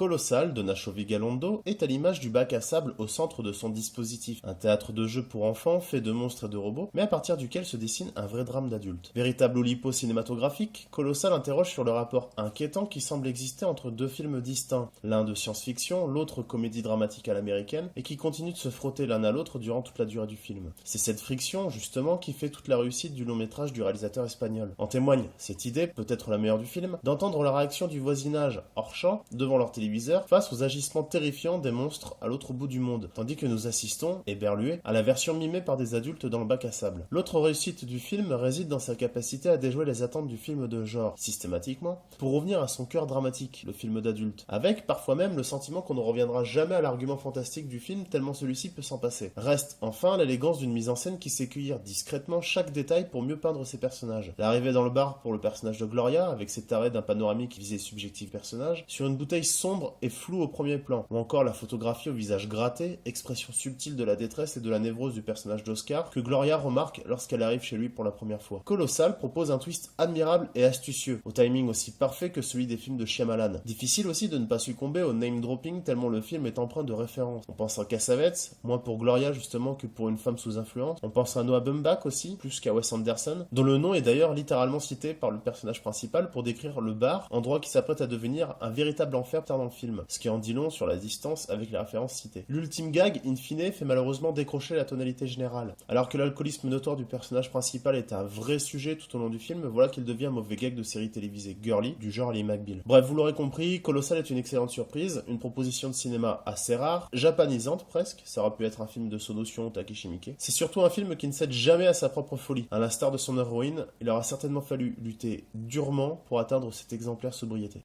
Colossal de Nacho Vigalondo est à l'image du bac à sable au centre de son dispositif, un théâtre de jeux pour enfants fait de monstres et de robots, mais à partir duquel se dessine un vrai drame d'adulte. Véritable Oulipo cinématographique, Colossal interroge sur le rapport inquiétant qui semble exister entre deux films distincts, l'un de science-fiction, l'autre comédie dramatique à l'américaine, et qui continuent de se frotter l'un à l'autre durant toute la durée du film. C'est cette friction, justement, qui fait toute la réussite du long métrage du réalisateur espagnol. En témoigne cette idée, peut-être la meilleure du film, d'entendre la réaction du voisinage hors champ, devant leur téléviseur, face aux agissements terrifiants des monstres à l'autre bout du monde, tandis que nous assistons, éberlués, à la version mimée par des adultes dans le bac à sable. L'autre réussite du film réside dans sa capacité à déjouer les attentes du film de genre, systématiquement, pour revenir à son cœur dramatique, le film d'adulte, avec parfois même le sentiment qu'on ne reviendra jamais à l'argument fantastique du film tellement celui-ci peut s'en passer. Reste enfin l'élégance d'une mise en scène qui sait cueillir discrètement chaque détail pour mieux peindre ses personnages. L'arrivée dans le bar pour le personnage de Gloria, avec cet arrêt d'un panoramique visé subjectif personnage, sur une bouteille sombre et floue au premier plan, ou encore la photographie au visage gratté, expression subtile de la détresse et de la névrose du personnage d'Oscar, que Gloria remarque lorsqu'elle arrive chez lui pour la première fois. Colossal propose un twist admirable et astucieux, au timing aussi parfait que celui des films de Shyamalan. Difficile aussi de ne pas succomber au name-dropping tellement le film est empreint de références. On pense à Cassavetes, moins pour Gloria justement que pour une femme sous influence. On pense à Noah Baumbach aussi, plus qu'à Wes Anderson, dont le nom est d'ailleurs littéralement cité par le personnage principal pour décrire le bar, endroit qui s'apprête à devenir un véritable enfer dans le film, ce qui en dit long sur la distance avec les références citées. L'ultime gag, in fine, fait malheureusement décrocher la tonalité générale. Alors que l'alcoolisme notoire du personnage principal est un vrai sujet tout au long du film, voilà qu'il devient un mauvais gag de série télévisée girly, du genre Lee McBeal. Bref, vous l'aurez compris, Colossal est une excellente surprise, une proposition de cinéma assez rare, japanisante presque, ça aurait pu être un film de Sonotion ou Takeshi Miike. C'est surtout un film qui ne cède jamais à sa propre folie. À l'instar de son héroïne, il aura certainement fallu lutter durement pour atteindre cette exemplaire sobriété.